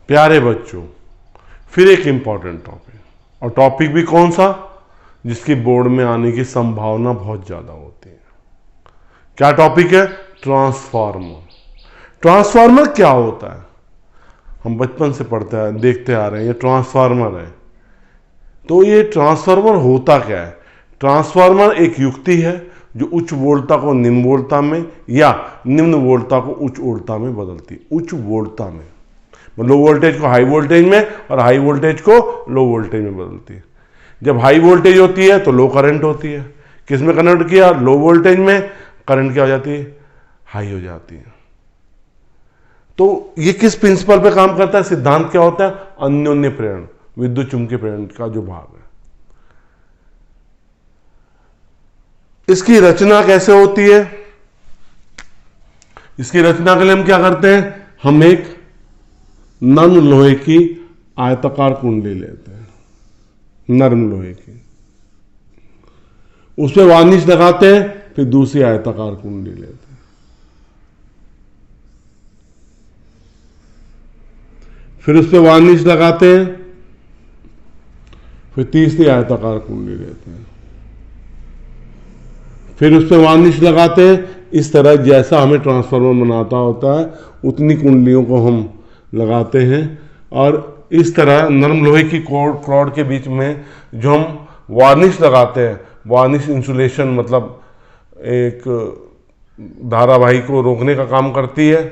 प्यारे बच्चों, फिर एक इंपॉर्टेंट टॉपिक, और टॉपिक भी कौन सा, जिसकी बोर्ड में आने की संभावना बहुत ज़्यादा होती है। क्या टॉपिक है? ट्रांसफार्मर। ट्रांसफार्मर क्या होता है? हम बचपन से पढ़ते हैं, देखते आ रहे हैं, ये ट्रांसफार्मर है। तो ये ट्रांसफार्मर होता क्या है? ट्रांसफार्मर एक युक्ति है जो उच्च वोल्टता को निम्न वोल्टता में या निम्न वोल्टता को उच्च वोल्टता में बदलती है। उच्च वोल्टता में, लो वोल्टेज को हाई वोल्टेज में और हाई वोल्टेज को लो वोल्टेज में बदलती है। जब हाई वोल्टेज होती है तो लो करंट होती है। किस में कन्वर्ट किया? लो वोल्टेज में। करंट क्या हो जाती है? हाई हो जाती है। तो ये किस प्रिंसिपल पे काम करता है? सिद्धांत क्या होता है? अन्योन्य प्रेरण, विद्युत चुंबकीय प्रेरण का जो भाग है। इसकी रचना कैसे होती है? इसकी रचना के लिए हम क्या करते हैं? हम एक नर्म लोहे की आयताकार कुंडली लेते हैं, नर्म लोहे की, उस पर वार्निश लगाते हैं, फिर दूसरी आयताकार कुंडली लेते हैं, फिर उस पर वार्निश लगाते हैं, फिर तीसरी आयताकार कुंडली लेते हैं, फिर उस पर वार्निश लगाते हैं। इस तरह जैसा हमें ट्रांसफार्मर बनाता होता है उतनी कुंडलियों को हम लगाते हैं। और इस तरह नरम लोहे की क्लॉड के बीच में जो हम वार्निश लगाते हैं, वार्निश इंसुलेशन मतलब एक धारावाही को रोकने का काम करती है,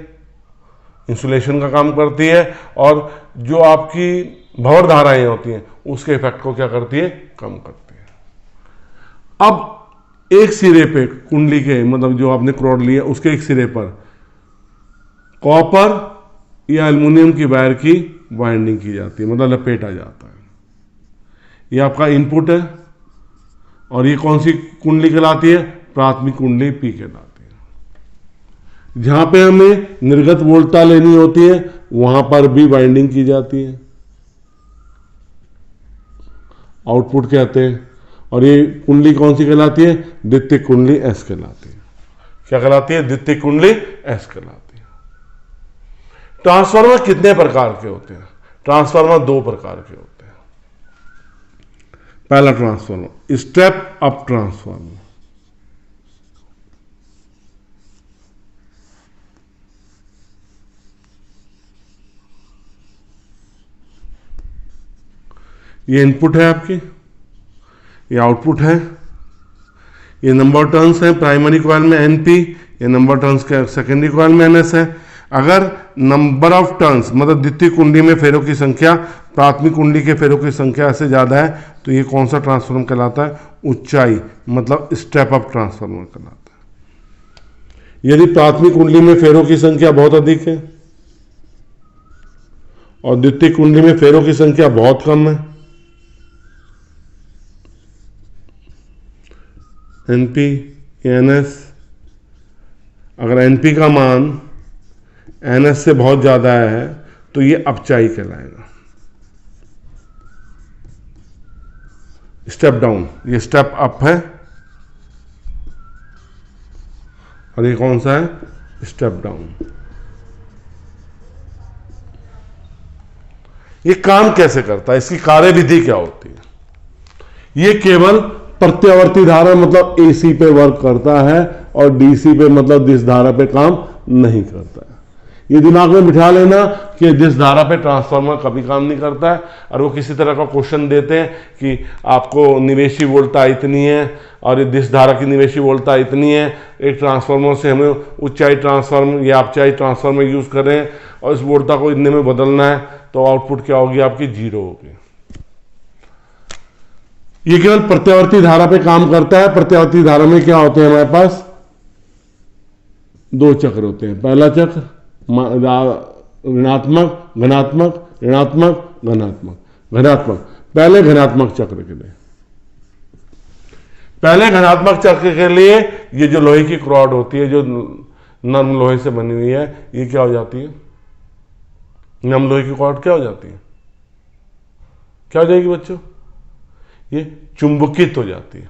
इंसुलेशन का काम करती है, और जो आपकी भंवर धाराएं होती हैं उसके इफेक्ट को क्या करती है? कम करती है। अब एक सिरे पे कुंडली के, मतलब जो आपने क्लॉड लिया उसके एक सिरे पर कॉपर या एल्युमिनियम की वायर की वाइंडिंग की जाती है, मतलब लपेटा जाता है। ये आपका इनपुट है, और ये कौन सी कुंडली कहलाती है? प्राथमिक कुंडली पी कहलाती है। जहां पे हमें निर्गत वोल्टता लेनी होती है वहां पर भी वाइंडिंग की जाती है, आउटपुट कहते हैं। और ये कुंडली कौन सी कहलाती है? द्वितीय कुंडली एस कहलाती है। क्या कहलाती है? द्वितीय कुंडली एस कहलाती है। ट्रांसफार्मर कितने प्रकार के होते हैं? ट्रांसफार्मर दो प्रकार के होते हैं। पहला ट्रांसफार्मर स्टेप अप ट्रांसफार्मर। ये इनपुट है आपकी, ये आउटपुट है, ये नंबर टर्न्स है प्राइमरी कॉइल में एनपी, ये नंबर टर्न्स का सेकेंडरी कॉइल में एनएस है। अगर नंबर ऑफ टर्न्स मतलब द्वितीय कुंडली में फेरों की संख्या प्राथमिक कुंडली के फेरों की संख्या से ज्यादा है तो ये कौन सा ट्रांसफार्मर कहलाता है? ऊंचाई मतलब स्टेप अप ट्रांसफार्मर कहलाता है। यदि प्राथमिक कुंडली में फेरों की संख्या बहुत अधिक है और द्वितीय कुंडली में फेरों की संख्या बहुत कम है, एनपी एनएस, अगर एनपी का मान एनएस से बहुत ज्यादा है तो ये अपचाई कहलाएगा, स्टेप डाउन। ये स्टेप अप है और ये कौन सा है? Step down. ये काम कैसे करता है? इसकी कार्यविधि क्या होती है? ये केवल प्रत्यावर्ती धारा मतलब एसी पे वर्क करता है और डीसी पे मतलब दिस धारा पे काम नहीं करता है। ये दिमाग में बिठा लेना कि दिस धारा पे ट्रांसफार्मर कभी काम नहीं करता है। और वो किसी तरह का क्वेश्चन देते हैं कि आपको निवेशी वोल्टता इतनी है और ये दिस धारा की निवेशी वोल्टता इतनी है, एक ट्रांसफार्मर से हमें उच्चाई ट्रांसफार्मर या अपचाई ट्रांसफार्मर यूज कर रहे हैं और इस वोल्टता को इतने में बदलना है, तो आउटपुट क्या होगी? आपकी जीरो होगी। ये केवल प्रत्यावर्ती धारा पे काम करता है। प्रत्यावर्ती धारा में क्या होते हैं? हमारे पास दो चक्र होते हैं। पहला चक्र ऋणात्मक धनात्मक, ऋणात्मक धनात्मक, धनात्मक। पहले धनात्मक चक्र के लिए, पहले धनात्मक चक्र के लिए ये जो लोहे की रॉड होती है, जो नर्म लोहे से बनी हुई है, ये क्या हो जाती है? नर्म लोहे की रॉड क्या हो जाती है? क्या हो जाएगी बच्चों? ये चुंबकित हो जाती है।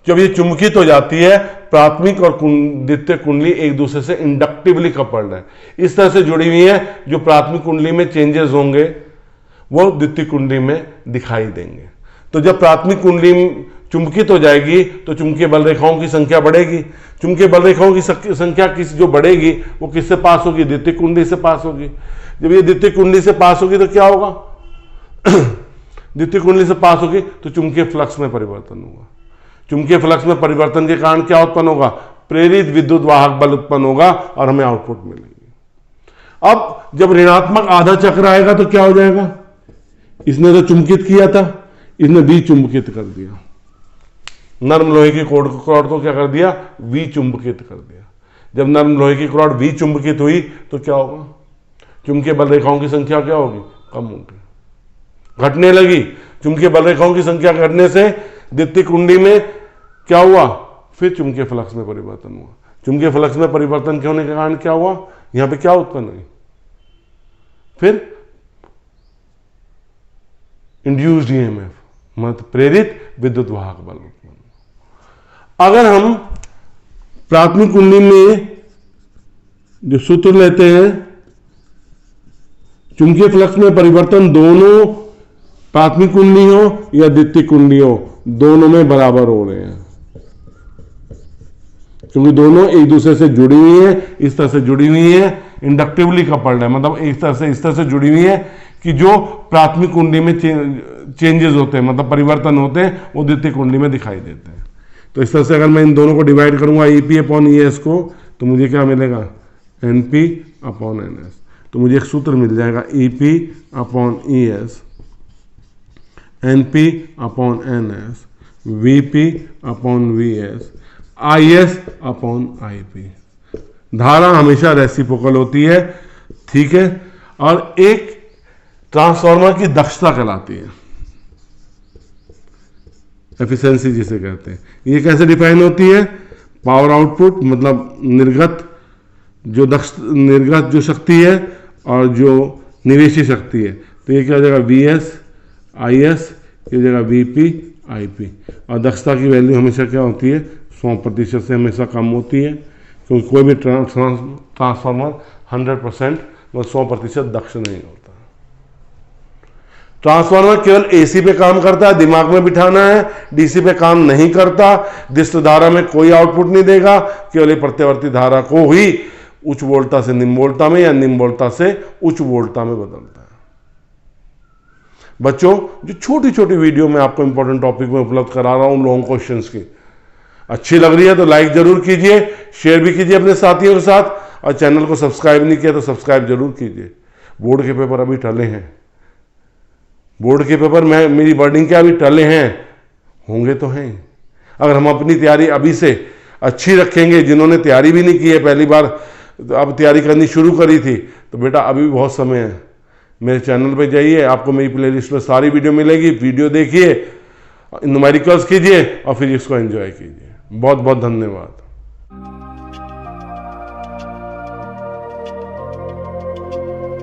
जब ये चुंबकित हो जाती है, प्राथमिक और द्वितीय कुंडली एक दूसरे से इंडक्टिवली कपल्ड है, इस तरह से जुड़ी हुई है। जो प्राथमिक कुंडली में चेंजेस होंगे वो द्वितीय कुंडली में दिखाई देंगे। तो जब प्राथमिक कुंडली चुंबकित हो जाएगी तो चुंबकीय बल रेखाओं की संख्या बढ़ेगी। चुंबकीय बल रेखाओं की संख्या जो बढ़ेगी वो किससे पास होगी? द्वितीय कुंडली से पास होगी। जब ये द्वितीय कुंडली से पास होगी तो क्या होगा? द्वितीय कुंडली से पास होगी तो चुंबकीय फ्लक्स में परिवर्तन होगा। चुंबकीय फ्लक्स में परिवर्तन के कारण क्या उत्पन्न होगा? प्रेरित विद्युत वाहक बल उत्पन्न होगा और हमें आउटपुट मिलेगी। अब जब ऋणात्मक आधा चक्र आएगा तो क्या हो जाएगा? इसने तो चुंबकित किया था, इसने विचुंबकित कर दिया। नर्म लोहे की रॉड को क्या कर दिया? विचुंबकित कर दिया। जब नर्म लोहे की रॉड विचुंबकित हुई तो क्या होगा? चुंबकीय बल रेखाओं की संख्या क्या होगी? कम होगी, घटने लगी। चुंबकीय बल रेखाओं की संख्या घटने से द्वितीय कुंडली में क्या हुआ? फिर चुंबकीय फ्लक्स में परिवर्तन हुआ। चुंबकीय फ्लक्स में परिवर्तन के होने के कारण क्या हुआ? यहां पे क्या उत्पन्न हुई? फिर इंड्यूस्ड ईएमएफ, मतलब प्रेरित विद्युत वाहक बल उत्पन्न। अगर हम प्राथमिक कुंडली में जो सूत्र लेते हैं, चुंबकीय फ्लक्स में परिवर्तन दोनों प्राथमिक कुंडली हो या द्वितीय कुंडली हो, दोनों में बराबर हो रहे हैं, क्योंकि दोनों एक दूसरे से जुड़ी हुई है। इस तरह से जुड़ी हुई है, इंडक्टिवली कपल्ड है, मतलब एक तरह से इस तरह से जुड़ी हुई है कि जो प्राथमिक कुंडली में चेंजेस होते हैं, मतलब परिवर्तन होते हैं, वो द्वितीय कुंडली में दिखाई देते हैं। तो इस तरह से अगर मैं इन दोनों को डिवाइड करूंगा ईपी अपॉन ईएस को, तो मुझे क्या मिलेगा? NP upon NS. तो मुझे एक सूत्र मिल जाएगा, EP upon ES NP upon NS VP upon VS IS upon IP. धारा हमेशा रेसिप्रोकल होती है, ठीक है, और एक ट्रांसफार्मर की दक्षता कहलाती है, एफिशिएंसी जिसे कहते हैं। ये कैसे डिफाइन होती है? पावर आउटपुट, मतलब निर्गत जो शक्ति है और जो निवेशी शक्ति है। तो ये क्या हो जाएगा? वीएस आईएस, ये जगह वीपी आईपी। और दक्षता की वैल्यू हमेशा क्या होती है? 100% से हमेशा कम होती है, क्योंकि कोई भी ट्रांसफार्मर 100% मतलब 100% दक्ष नहीं होता। ट्रांसफार्मर केवल एसी पे काम करता है, दिमाग में बिठाना है, डीसी पे काम नहीं करता, दिष्ट धारा में कोई आउटपुट नहीं देगा, केवल प्रत्यावर्ती धारा को ही उच्च वोल्टता से निम्न वोल्टता में या निम्न वोल्टता से उच्च वोल्टता में बदलता है। बच्चों, जो छोटी छोटी वीडियो में आपको इंपॉर्टेंट टॉपिक में उपलब्ध करा रहा हूं लॉन्ग क्वेश्चंस की, अच्छी लग रही है तो लाइक जरूर कीजिए, शेयर भी कीजिए अपने साथियों के साथ, और चैनल को सब्सक्राइब नहीं किया तो सब्सक्राइब जरूर कीजिए। बोर्ड के पेपर अभी टले हैं, बोर्ड के पेपर में मेरी वर्डिंग क्या अभी टले हैं, होंगे तो हैं। अगर हम अपनी तैयारी अभी से अच्छी रखेंगे, जिन्होंने तैयारी भी नहीं की है, पहली बार अब तैयारी करनी शुरू करी थी, तो बेटा अभी भी बहुत समय है। मेरे चैनल पे जाइए, आपको मेरी प्लेलिस्ट में सारी वीडियो मिलेगी, वीडियो देखिए, न्यूमेरिकल्स कीजिए और फिजिक्स को एंजॉय कीजिए। बहुत बहुत धन्यवाद।